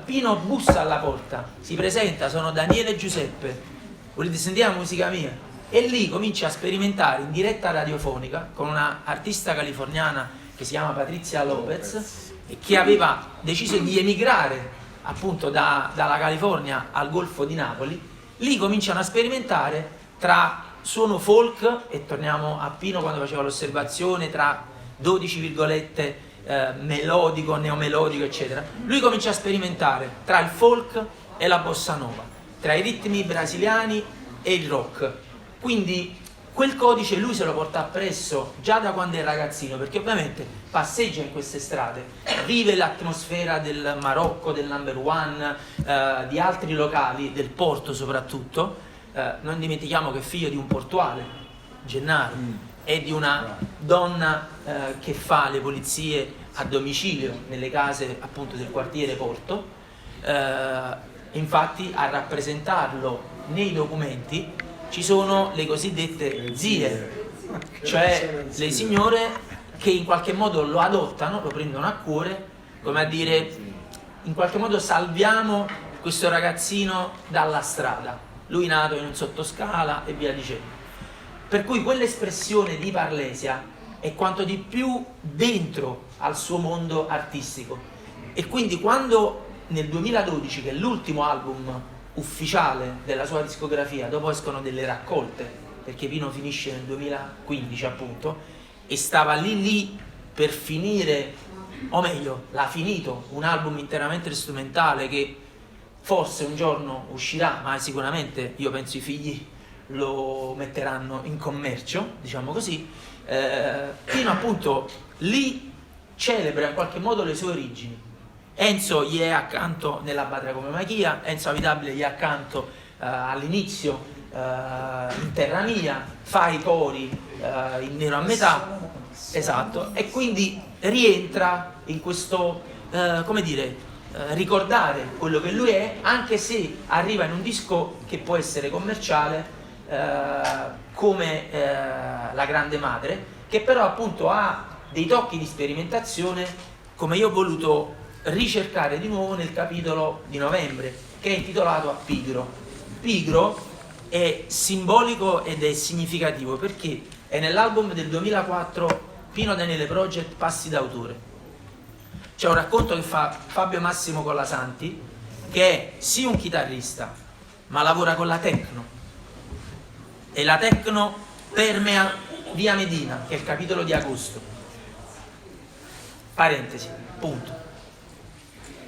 Pino bussa alla porta, si presenta, sono Daniele e Giuseppe, volete sentire la musica mia? E lì comincia a sperimentare in diretta radiofonica con una artista californiana che si chiama Patrizia Lopez e che aveva deciso di emigrare appunto dalla California al Golfo di Napoli. Lì cominciano a sperimentare tra suono folk, e torniamo a Pino quando faceva l'osservazione, tra 12 virgolette melodico, neomelodico eccetera. Lui comincia a sperimentare tra il folk e la bossa nova, tra i ritmi brasiliani e il rock. Quindi quel codice lui se lo porta appresso già da quando è ragazzino, perché ovviamente passeggia in queste strade, vive l'atmosfera del Marocco, del Number One, di altri locali, del porto soprattutto. Non dimentichiamo che è figlio di un portuale, Gennaro, e di una donna che fa le pulizie a domicilio nelle case appunto del quartiere Porto. Infatti a rappresentarlo nei documenti ci sono le cosiddette zie, cioè le signore che in qualche modo lo adottano, lo prendono a cuore, come a dire in qualche modo salviamo questo ragazzino dalla strada, lui nato in un sottoscala e via dicendo. Per cui quell'espressione di parlesia è quanto di più dentro al suo mondo artistico, e quindi quando nel 2012, che è l'ultimo album ufficiale della sua discografia, dopo escono delle raccolte perché Pino finisce nel 2015 appunto, e stava lì per finire, o meglio, l'ha finito, un album interamente strumentale che forse un giorno uscirà, ma sicuramente io penso i figli lo metteranno in commercio, diciamo così. Pino appunto lì celebra in qualche modo le sue origini. Enzo gli è accanto nella Badra come Machia, Enzo Avitabile gli è accanto all'inizio in Terra Mia, fa i cori in Nero a metà, esatto, e quindi rientra in questo, come dire, ricordare quello che lui è, anche se arriva in un disco che può essere commerciale, come La Grande Madre, che però appunto ha dei tocchi di sperimentazione, come io ho voluto ricercare di nuovo nel capitolo di novembre, che è intitolato A Pigro. Pigro è simbolico ed è significativo perché è nell'album del 2004 Pino Daniele Project Passi d'autore. C'è un racconto che fa Fabio Massimo Colasanti, che è sì un chitarrista, ma lavora con la techno, e la techno permea Via Medina, che è il capitolo di agosto. Parentesi, punto.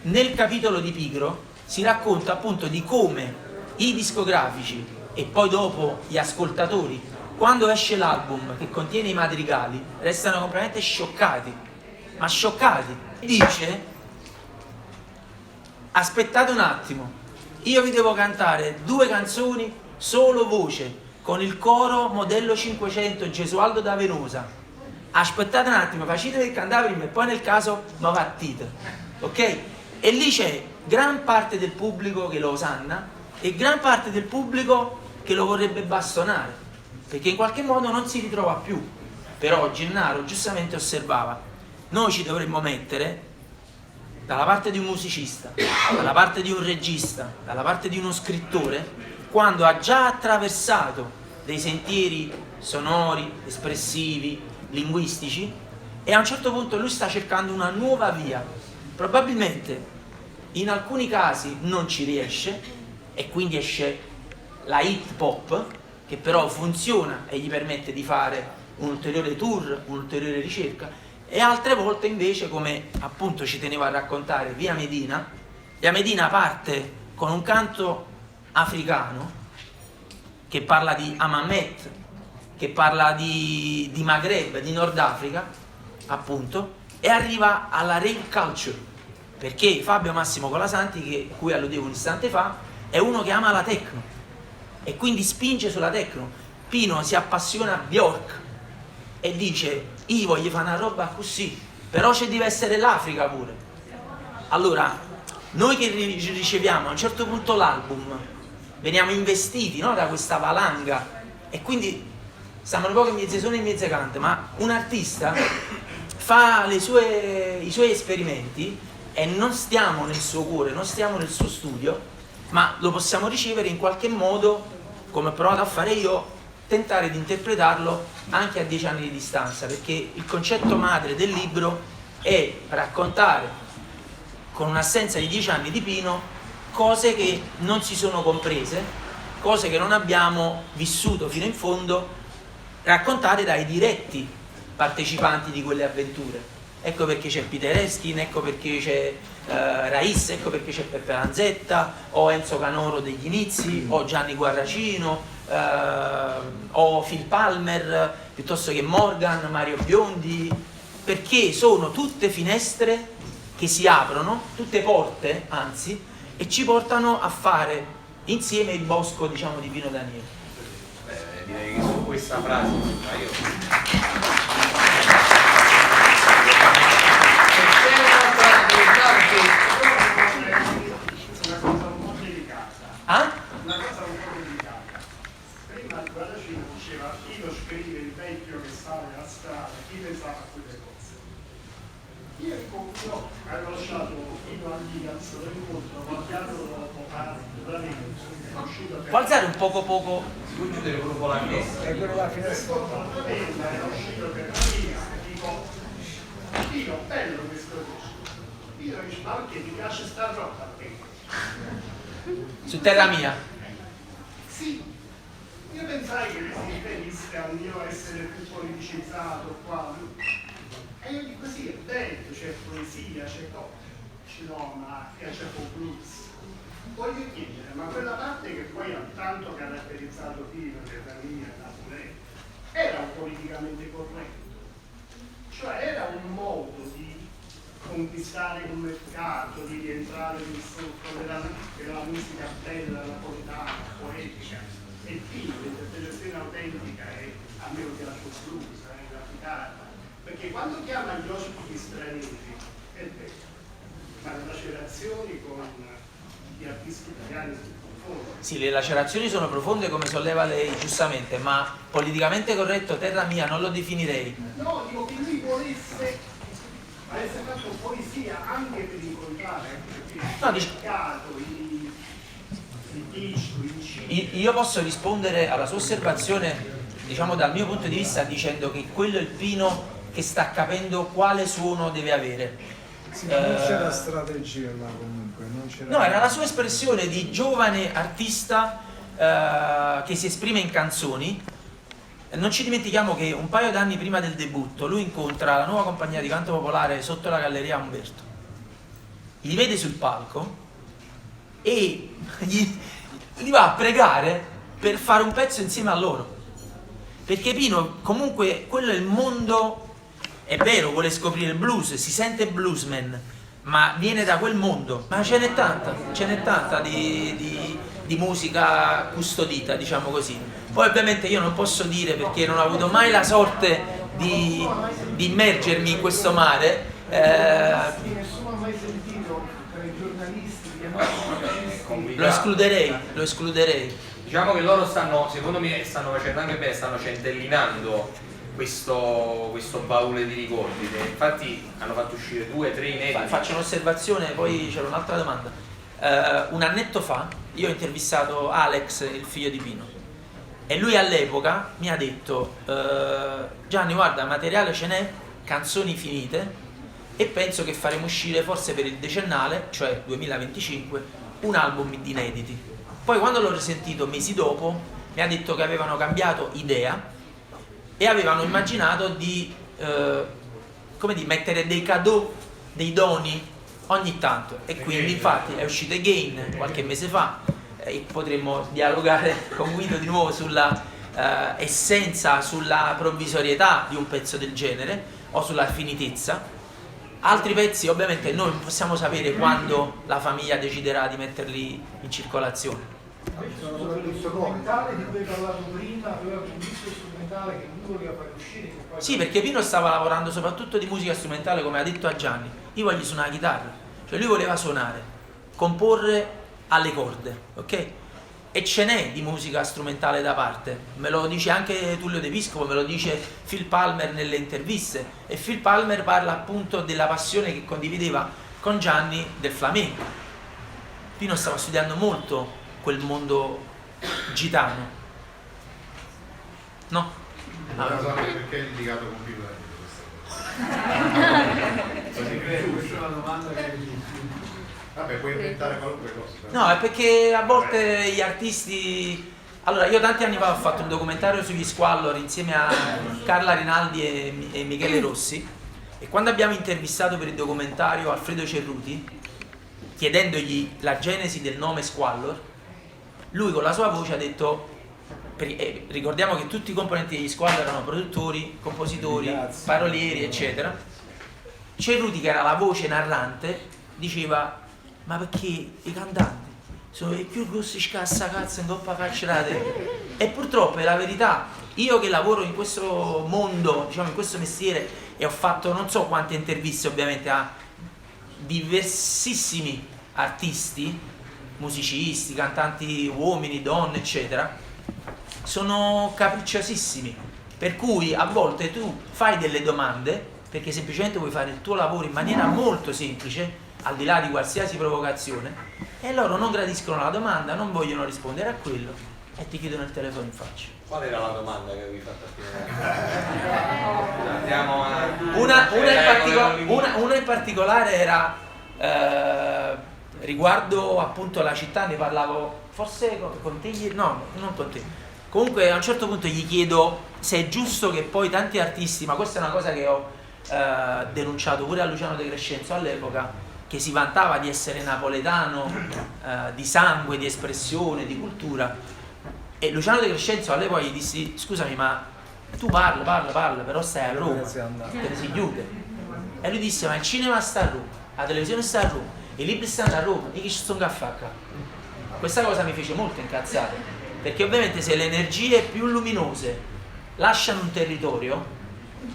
Nel capitolo di Pigro si racconta appunto di come i discografici e poi dopo gli ascoltatori, quando esce l'album che contiene i madrigali, restano completamente scioccati, ma scioccati. Dice: aspettate un attimo, io vi devo cantare 2 canzoni solo voce, con il coro modello 500 Gesualdo da Venosa. Aspettate un attimo, facete che cantare prima e poi nel caso mi partite, ok? E lì c'è gran parte del pubblico che lo osanna e gran parte del pubblico che lo vorrebbe bastonare, perché in qualche modo non si ritrova più. Però Gennaro giustamente osservava: noi ci dovremmo mettere dalla parte di un musicista, dalla parte di un regista, dalla parte di uno scrittore, quando ha già attraversato dei sentieri sonori, espressivi, linguistici, e a un certo punto lui sta cercando una nuova via. Probabilmente in alcuni casi non ci riesce e quindi esce la hit pop, che però funziona e gli permette di fare un ulteriore tour, un'ulteriore ricerca, e altre volte invece, come appunto ci tenevo a raccontare Via Medina parte con un canto africano che parla di Hammamet, che parla di Maghreb, di Nord Africa appunto, e arriva alla rave culture, perché Fabio Massimo Colasanti, cui alludevo un istante fa, è uno che ama la techno e quindi spinge sulla techno. Pino si appassiona a Bjork e dice: io voglio fare una roba così, però ci deve essere l'Africa pure. Allora noi che riceviamo a un certo punto l'album veniamo investiti, no, da questa valanga, e quindi stiamo un po' che mezze sono e mezze cante, ma un artista fa i suoi esperimenti e non stiamo nel suo cuore, non stiamo nel suo studio, ma lo possiamo ricevere in qualche modo, come ho provato a fare io, tentare di interpretarlo anche a 10 anni di distanza, perché il concetto madre del libro è raccontare, con un'assenza di 10 anni di Pino, cose che non si sono comprese, cose che non abbiamo vissuto fino in fondo, raccontate dai diretti partecipanti di quelle avventure. Ecco perché c'è Peter Erskine, ecco perché c'è Raiz, ecco perché c'è Peppe Lanzetta, o Enzo Canoro degli inizi, o Gianni Guarracino, o Phil Palmer, piuttosto che Morgan, Mario Biondi, perché sono tutte finestre che si aprono, tutte porte anzi, e ci portano a fare insieme il bosco, diciamo, di Pino Daniele. Direi che su questa frase una cosa un po' delicata. Una cosa un po' delicata. Prima Guarracino diceva: chi lo scrive il vecchio che sta nella strada, chi pensava a quelle cose. Io avevo lasciato fino all'Igaz, lo incontro qualche dopo è uscito per... Può alzare un poco? si può chiudere proprio la finestra. È quello la finestra. Era uscito per la mia, dico: Dio, bello questo disco. Io dico: ma perché mi piace sta roba? Su Terra Mia. Sì, io pensai che al mio essere più politicizzato qua. E io dico sì, è bello, c'è poesia, c'è cinema, c'è blues. Voglio chiedere, ma quella parte che poi ha tanto caratterizzato Pino, Terramia, Napoleone, era un politicamente corretto? Cioè era un modo di conquistare un mercato, di rientrare nel solco della musica bella, napoletana, poetica? E Pino, l'interpretazione autentica, e a me piace il blues, la chitarra, perché quando chiama gli ospiti stranieri, è vero, ma le lacerazioni con gli artisti italiani sono profonde. Sì, le lacerazioni sono profonde come solleva lei giustamente, ma politicamente corretto, terra mia, non lo definirei. No, dico che lui volesse fatto poesia anche per incontrare il mercato, i dischi, i cinema. Io posso rispondere alla sua osservazione, diciamo dal mio punto di vista, dicendo che quello è il Pino che sta capendo quale suono deve avere. Sì, non c'era strategia là comunque, non c'era. No, era la sua espressione di giovane artista che si esprime in canzoni. Non ci dimentichiamo che un paio d'anni prima del debutto lui incontra la nuova compagnia di canto popolare sotto la Galleria Umberto. Li vede sul palco e gli va a pregare per fare un pezzo insieme a loro. Perché Pino, comunque, quello è il mondo. È vero, vuole scoprire il blues, si sente bluesman, ma viene da quel mondo. Ma ce n'è tanta di musica custodita, diciamo così. Poi ovviamente io non posso dire, perché non ho avuto mai la sorte di immergermi in questo mare. Nessuno ha mai sentito tra i giornalisti Lo escluderei. Diciamo che loro secondo me stanno facendo anche bene, stanno centellinando questo baule di ricordi. Infatti hanno fatto uscire 2 o 3 inediti. Faccio un'osservazione, poi c'era un'altra domanda. Un annetto fa io ho intervistato Alex, il figlio di Pino, e lui all'epoca mi ha detto Gianni, guarda, materiale ce n'è, canzoni finite, e penso che faremo uscire forse per il decennale, cioè 2025, un album di inediti. Poi quando l'ho risentito mesi dopo mi ha detto che avevano cambiato idea e avevano immaginato di mettere dei cadeau, dei doni ogni tanto, e quindi infatti è uscito Again qualche mese fa, e potremmo dialogare con Guido di nuovo sulla essenza, sulla provvisorietà di un pezzo del genere o sulla finitezza. Altri pezzi ovviamente noi non possiamo sapere quando la famiglia deciderà di metterli in circolazione. Lo strumentale di cui hai parlato prima, aveva un disco strumentale che lui voleva fare uscire. Sì, perché Pino stava lavorando soprattutto di musica strumentale, come ha detto a Gianni. Io voglio suonare la chitarra, cioè lui voleva suonare, comporre alle corde, ok? E ce n'è di musica strumentale da parte, me lo dice anche Tullio De Piscopo, me lo dice Phil Palmer nelle interviste, e Phil Palmer parla appunto della passione che condivideva con Gianni del flamenco. Pino stava studiando molto quel mondo gitano, no? Perché hai litigato con Pino Questa è una domanda che Vabbè, puoi inventare qualunque cosa. No, è perché a volte gli artisti... Allora, io tanti anni fa ho fatto un documentario sugli Squallor insieme a Carla Rinaldi e Michele Rossi, e quando abbiamo intervistato per il documentario Alfredo Cerruti, chiedendogli la genesi del nome Squallor, lui con la sua voce ha detto... ricordiamo che tutti i componenti degli Squallor erano produttori, compositori, parolieri, eccetera. Cerruti, che era la voce narrante, diceva: ma perché i cantanti sono i più grossi scassacazzi in coppa carcerate? E purtroppo è la verità. Io che lavoro in questo mondo, diciamo in questo mestiere, e ho fatto non so quante interviste ovviamente a diversissimi artisti, musicisti, cantanti uomini, donne, eccetera, sono capricciosissimi, per cui a volte tu fai delle domande perché semplicemente vuoi fare il tuo lavoro in maniera molto semplice, al di là di qualsiasi provocazione, e loro non gradiscono la domanda, non vogliono rispondere a quello e ti chiudono il telefono in faccia. Qual era la domanda che avevi fatto a Andiamo a... Una in particolare era riguardo appunto la città, ne parlavo forse con te, no, non con te, Comunque a un certo punto gli chiedo se è giusto che poi tanti artisti, ma questa è una cosa che ho denunciato pure a Luciano De Crescenzo all'epoca, che si vantava di essere napoletano, di sangue, di espressione, di cultura, e Luciano De Crescenzo all'epoca gli dissi: scusami, ma tu parla, però stai a Roma, te ne si chiude. E lui disse: ma il cinema sta a Roma, la televisione sta a Roma, i libri stanno a Roma, di chi ci sto a fare qua? Questa cosa mi fece molto incazzare, perché ovviamente se le energie più luminose lasciano un territorio,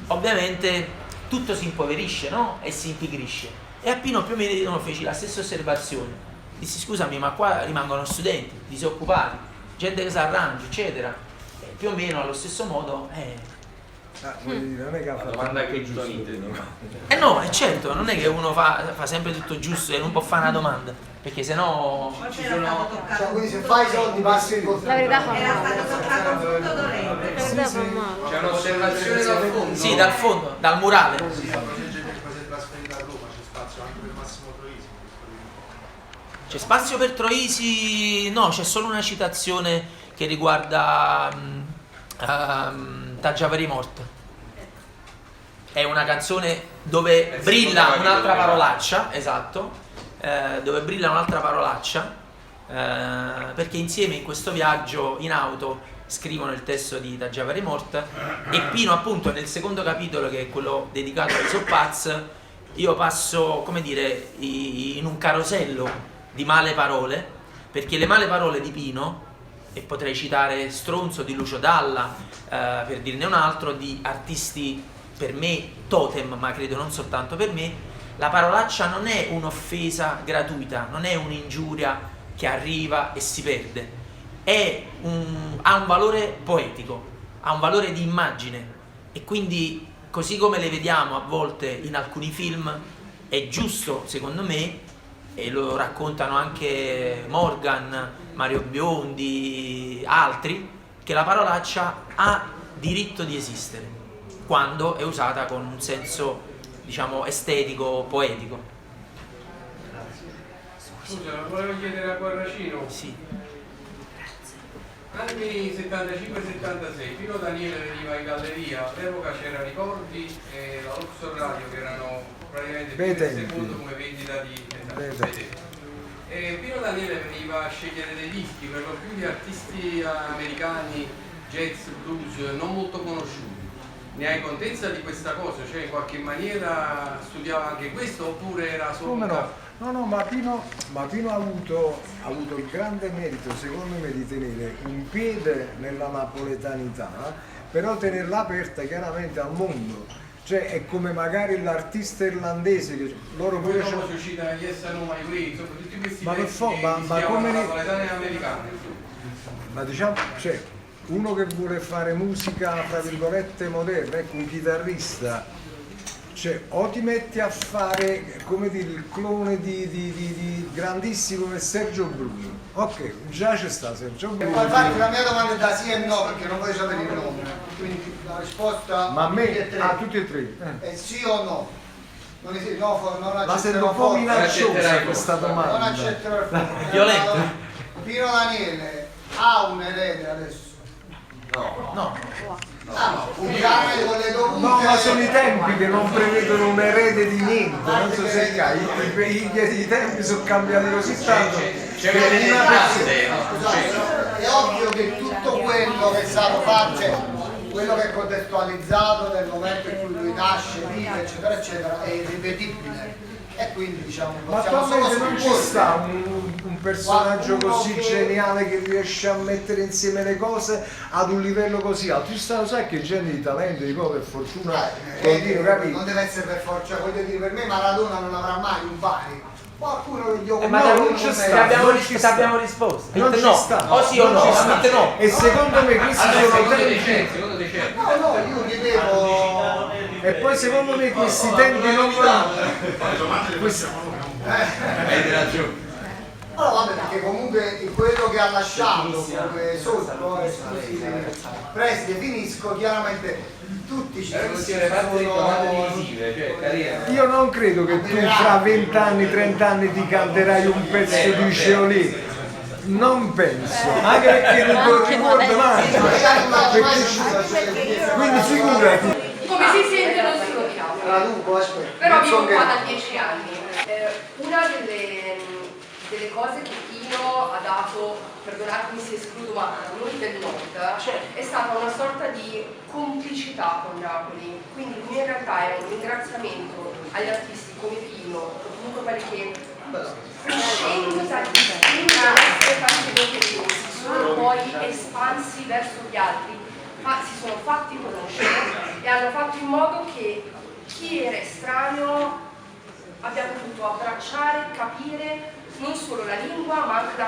ovviamente tutto si impoverisce, no? E si impigrisce. E a Pino più o meno feci la stessa osservazione. Dissi: scusami, ma qua rimangono studenti, disoccupati, gente che si arrangia, eccetera. E più o meno allo stesso modo non è che La domanda è che giusto. no, è certo, non è che uno fa sempre tutto giusto e non può fare una domanda, perché sennò Ci sono... Cioè, quindi se fai i soldi passi il La verità fa Era male. stato toccato un punto dolente. La verità fa male. C'è un'osservazione dal fondo? sì, dal fondo, dal murale. Sì, la provincia che poi si è trasferita a Roma, c'è spazio anche per Massimo Troisi. C'è spazio per Troisi? No, c'è solo una citazione che riguarda Taggiavari morta. È una canzone dove brilla un'altra parolaccia, esatto, dove brilla un'altra parolaccia, perché insieme in questo viaggio in auto scrivono il testo di Taggiavari morta, e Pino appunto nel secondo capitolo, che è quello dedicato ai Soppaz, io passo, come dire, in un carosello di male parole, perché le male parole di Pino, e potrei citare Stronzo di Lucio Dalla, per dirne un altro, di artisti per me totem, ma credo non soltanto per me, la parolaccia non è un'offesa gratuita, non è un'ingiuria che arriva e si perde, ha un valore poetico, ha un valore di immagine, e quindi così come le vediamo a volte in alcuni film, è giusto secondo me, e lo raccontano anche Morgan, Mario Biondi, altri, che la parolaccia ha diritto di esistere quando è usata con un senso, diciamo, estetico, poetico. Scusa, volevo chiedere a Guarracino. Sì. Anni 75-76, Pino Daniele veniva in galleria, all'epoca c'era Ricordi e la Luxor Radio, che erano praticamente più del secondo come vendita di CD. E Pino Daniele veniva a scegliere dei dischi per lo più di artisti americani, jazz, blues, non molto conosciuti. Ne hai contezza di questa cosa? Cioè in qualche maniera studiava anche questo, oppure era solo... Come no? No, ma Pino ha avuto il grande merito, secondo me, di tenere un piede nella napoletanità, però tenerla aperta chiaramente al mondo. Cioè è come magari l'artista irlandese che loro pure si uscita Yes I Know My Way, insomma tutti questi ma pezzi che ma come napoletane americane. Ma diciamo, cioè, uno che vuole fare musica fra virgolette moderna, ecco, un chitarrista, cioè o ti metti a fare, come dire, il clone di grandissimo come Sergio Bruno, ok, già c'è sta Sergio Bruno. E poi infatti la mia domanda è da sì e no, perché non voglio sapere il nome, quindi la risposta Ma a me, tutti e tre. È sì o no? Non La sento un po' minacciosa questa domanda. Non accetterò il nome. Violenta. Pino Daniele ha un erede adesso? No. Un cane con le dovute... No, ma sono i tempi che non prevedono un erede di niente, non so se i tempi sono cambiati così tanto. C'è una persona. È ovvio che tutto quello che è stato fatto, cioè, quello che è contestualizzato nel momento in cui lui nasce, vive, eccetera, eccetera, è irripetibile. E quindi diciamo Ma attualmente non ci sta un personaggio così geniale che riesce a mettere insieme le cose ad un livello così alto. Ci sta, sai che gente di talento, di cose, per fortuna, non deve essere per forza, voglio dire, per me Maradona non avrà mai un pari. Qualcuno che io Ma non c'è sta, abbiamo risposto. Non ci sta. O sì o no, no. E secondo me questi sono tempi. No, io chiedevo. E poi secondo me questi tempi non vanno. Hai ragione. Allora vabbè, perché comunque quello che ha lasciato come sotto, preside, finisco, chiaramente tutti ci Io non credo che tu fra 20 anni, 30 anni ti canterai un pezzo di Geolì. Non penso, anche perché ricordo manco, quindi figurati. Come si sente non si lo chiama. Però vivo qua da 10 anni. Una delle cose che Pino ha dato, perdonatemi se escludo, ma a noi del nord, è stata una sorta di complicità con Napoli. Quindi in realtà è un ringraziamento agli artisti come Pino, o comunque quelli che uscendo dagli schemi delle canzoni si sono poi espansi verso gli altri, si sono fatti conoscere e hanno fatto in modo che chi era estraneo abbia potuto abbracciare, capire non solo la lingua ma anche la